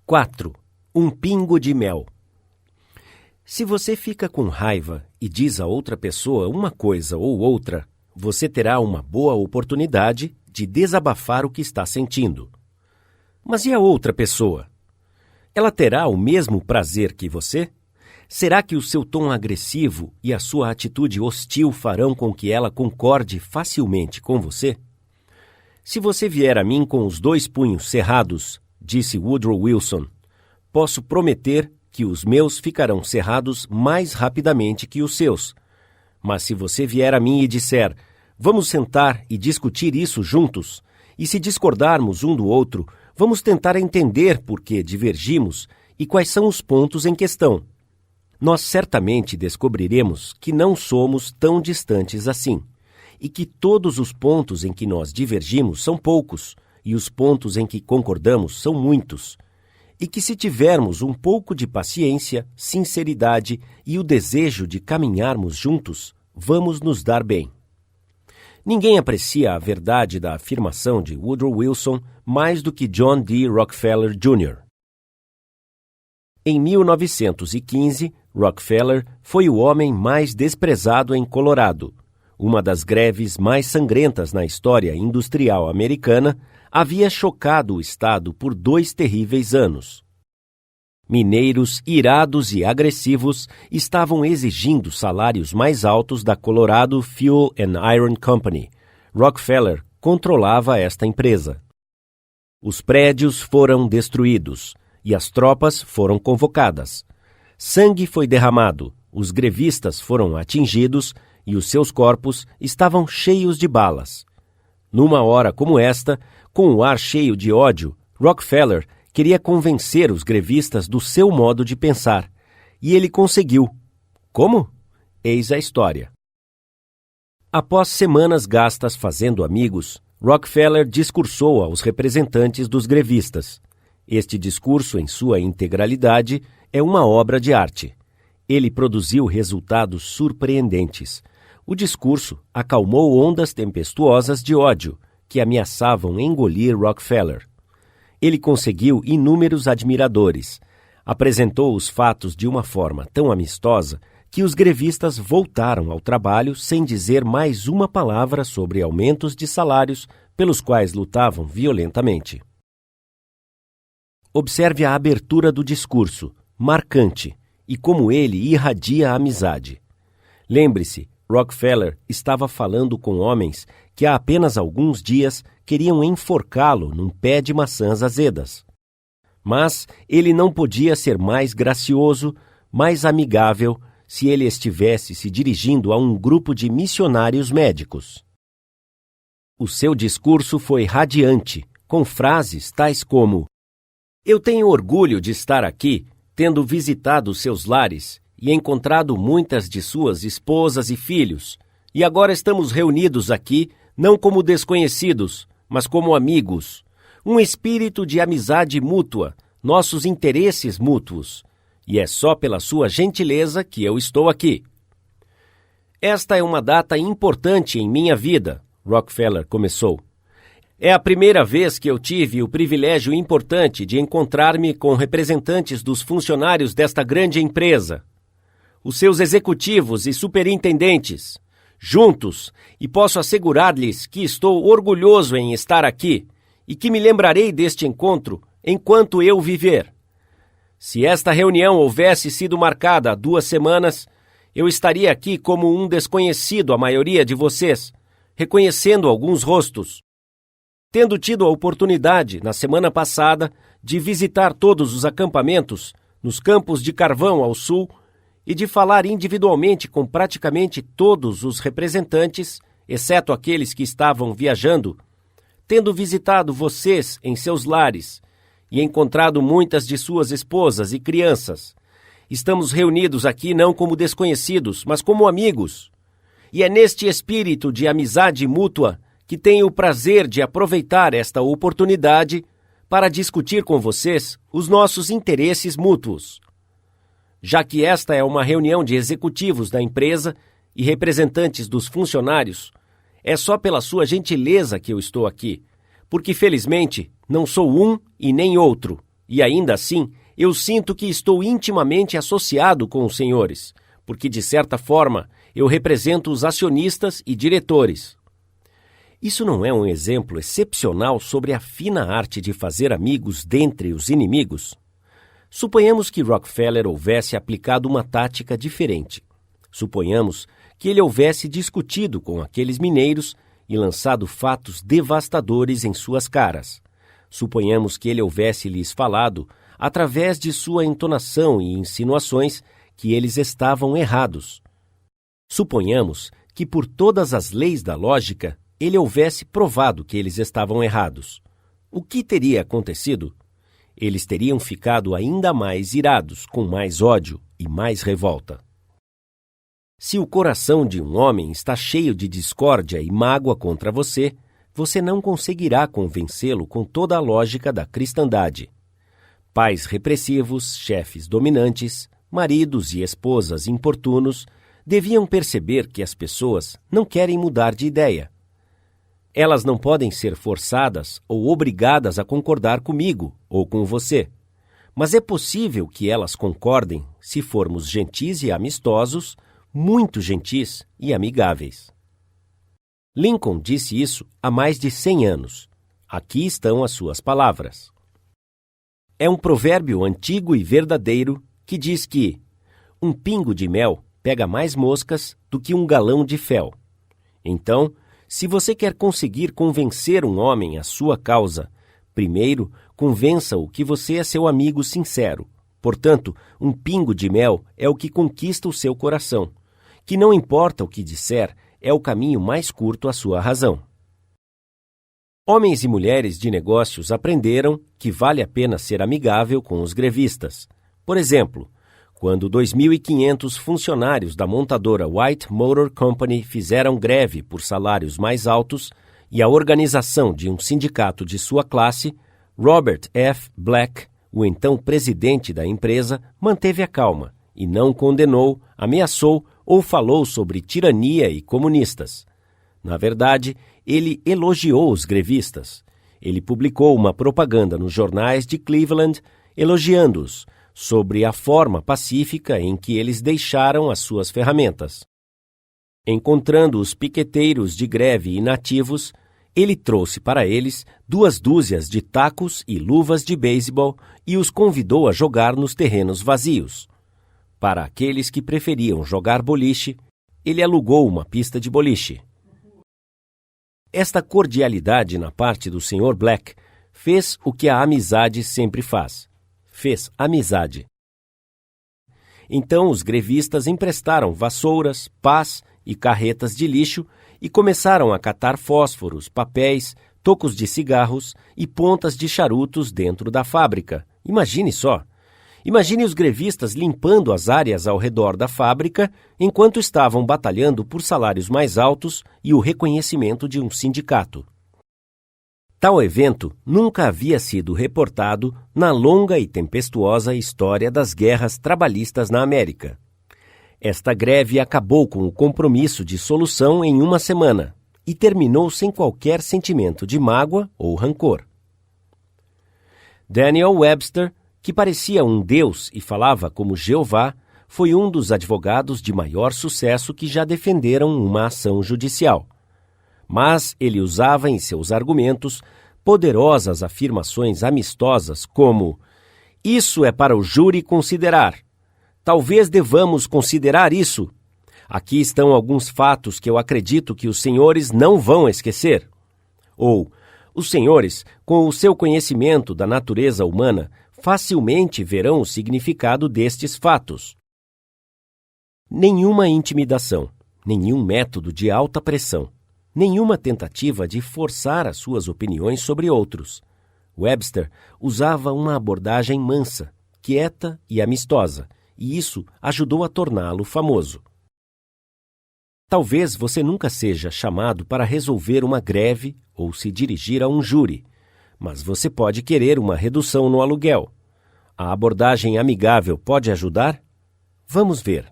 4. Um pingo de mel. Se você fica com raiva e diz a outra pessoa uma coisa ou outra, você terá uma boa oportunidade de desabafar o que está sentindo. Mas e a outra pessoa? Ela terá o mesmo prazer que você? Será que o seu tom agressivo e a sua atitude hostil farão com que ela concorde facilmente com você? Se você vier a mim com os 2 punhos cerrados, disse Woodrow Wilson, posso prometer que os meus ficarão cerrados mais rapidamente que os seus. Mas se você vier a mim e disser, vamos sentar e discutir isso juntos, e se discordarmos um do outro, vamos tentar entender por que divergimos e quais são os pontos em questão. Nós certamente descobriremos que não somos tão distantes assim, e que todos os pontos em que nós divergimos são poucos, e os pontos em que concordamos são muitos, e que se tivermos um pouco de paciência, sinceridade e o desejo de caminharmos juntos, vamos nos dar bem. Ninguém aprecia a verdade da afirmação de Woodrow Wilson mais do que John D. Rockefeller Jr. Em 1915, Rockefeller foi o homem mais desprezado em Colorado. Uma das greves mais sangrentas na história industrial americana havia chocado o estado por 2 terríveis anos. Mineiros irados e agressivos estavam exigindo salários mais altos da Colorado Fuel and Iron Company. Rockefeller controlava esta empresa. Os prédios foram destruídos e as tropas foram convocadas. Sangue foi derramado, os grevistas foram atingidos e os seus corpos estavam cheios de balas. Numa hora como esta, com o ar cheio de ódio, Rockefeller queria convencer os grevistas do seu modo de pensar, e ele conseguiu. Como? Eis a história. Após semanas gastas fazendo amigos, Rockefeller discursou aos representantes dos grevistas. Este discurso, em sua integralidade, é uma obra de arte. Ele produziu resultados surpreendentes. O discurso acalmou ondas tempestuosas de ódio que ameaçavam engolir Rockefeller. Ele conseguiu inúmeros admiradores. Apresentou os fatos de uma forma tão amistosa que os grevistas voltaram ao trabalho sem dizer mais uma palavra sobre aumentos de salários pelos quais lutavam violentamente. Observe a abertura do discurso, marcante, e como ele irradia a amizade. Lembre-se, Rockefeller estava falando com homens que há apenas alguns dias queriam enforcá-lo num pé de maçãs azedas. Mas ele não podia ser mais gracioso, mais amigável, se ele estivesse se dirigindo a um grupo de missionários médicos. O seu discurso foi radiante, com frases tais como: eu tenho orgulho de estar aqui, tendo visitado seus lares e encontrado muitas de suas esposas e filhos, e agora estamos reunidos aqui, não como desconhecidos, mas como amigos. Um espírito de amizade mútua, nossos interesses mútuos. E é só pela sua gentileza que eu estou aqui. Esta é uma data importante em minha vida, Rockefeller começou. É a primeira vez que eu tive o privilégio importante de encontrar-me com representantes dos funcionários desta grande empresa, os seus executivos e superintendentes, juntos, e posso assegurar-lhes que estou orgulhoso em estar aqui e que me lembrarei deste encontro enquanto eu viver. Se esta reunião houvesse sido marcada há 2 semanas, eu estaria aqui como um desconhecido à maioria de vocês, reconhecendo alguns rostos. Tendo tido a oportunidade, na semana passada, de visitar todos os acampamentos, nos campos de carvão ao sul, e de falar individualmente com praticamente todos os representantes, exceto aqueles que estavam viajando, tendo visitado vocês em seus lares e encontrado muitas de suas esposas e crianças, estamos reunidos aqui não como desconhecidos, mas como amigos. E é neste espírito de amizade mútua que tenho o prazer de aproveitar esta oportunidade para discutir com vocês os nossos interesses mútuos. Já que esta é uma reunião de executivos da empresa e representantes dos funcionários, é só pela sua gentileza que eu estou aqui, porque felizmente não sou um e nem outro, E ainda assim, eu sinto que estou intimamente associado com os senhores, porque, de certa forma, eu represento os acionistas e diretores. Isso não é um exemplo excepcional sobre a fina arte de fazer amigos dentre os inimigos? Suponhamos que Rockefeller houvesse aplicado uma tática diferente. Suponhamos que ele houvesse discutido com aqueles mineiros e lançado fatos devastadores em suas caras. Suponhamos que ele houvesse lhes falado, através de sua entonação e insinuações, que eles estavam errados. Suponhamos que, por todas as leis da lógica, ele houvesse provado que eles estavam errados. O que teria acontecido? Eles teriam ficado ainda mais irados, com mais ódio e mais revolta. Se o coração de um homem está cheio de discórdia e mágoa contra você, você não conseguirá convencê-lo com toda a lógica da cristandade. Pais repressivos, chefes dominantes, maridos e esposas importunos deviam perceber que as pessoas não querem mudar de ideia. Elas não podem ser forçadas ou obrigadas a concordar comigo ou com você. Mas é possível que elas concordem se formos gentis e amistosos, muito gentis e amigáveis. Lincoln disse isso há mais de 100 anos. Aqui estão as suas palavras. É um provérbio antigo e verdadeiro que diz que um pingo de mel pega mais moscas do que um galão de fel. Então, se você quer conseguir convencer um homem à sua causa, primeiro convença-o que você é seu amigo sincero. Portanto, um pingo de mel é o que conquista o seu coração, que não importa o que disser, é o caminho mais curto à sua razão. Homens e mulheres de negócios aprenderam que vale a pena ser amigável com os grevistas. Por exemplo, quando 2.500 funcionários da montadora White Motor Company fizeram greve por salários mais altos e a organização de um sindicato de sua classe, Robert F. Black, o então presidente da empresa, manteve a calma e não condenou, ameaçou ou falou sobre tirania e comunistas. Na verdade, ele elogiou os grevistas. Ele publicou uma propaganda nos jornais de Cleveland elogiando-os sobre a forma pacífica em que eles deixaram as suas ferramentas. Encontrando os piqueteiros de greve inativos, ele trouxe para eles 2 dúzias de tacos e luvas de beisebol e os convidou a jogar nos terrenos vazios. Para aqueles que preferiam jogar boliche, ele alugou uma pista de boliche. Esta cordialidade na parte do Sr. Black fez o que a amizade sempre faz. Fez amizade. Então os grevistas emprestaram vassouras, pás e carretas de lixo e começaram a catar fósforos, papéis, tocos de cigarros e pontas de charutos dentro da fábrica. Imagine só! Imagine os grevistas limpando as áreas ao redor da fábrica enquanto estavam batalhando por salários mais altos e o reconhecimento de um sindicato. Tal evento nunca havia sido reportado na longa e tempestuosa história das guerras trabalhistas na América. Esta greve acabou com o compromisso de solução em uma semana e terminou sem qualquer sentimento de mágoa ou rancor. Daniel Webster, que parecia um deus e falava como Jeová, foi um dos advogados de maior sucesso que já defenderam uma ação judicial. Mas ele usava em seus argumentos poderosas afirmações amistosas como: "Isso é para o júri considerar. Talvez devamos considerar isso. Aqui estão alguns fatos que eu acredito que os senhores não vão esquecer." Ou: "Os senhores, com o seu conhecimento da natureza humana, facilmente verão o significado destes fatos." Nenhuma intimidação, nenhum método de alta pressão, nenhuma tentativa de forçar as suas opiniões sobre outros. Webster usava uma abordagem mansa, quieta e amistosa, e isso ajudou a torná-lo famoso. Talvez você nunca seja chamado para resolver uma greve ou se dirigir a um júri, mas você pode querer uma redução no aluguel. A abordagem amigável pode ajudar? Vamos ver.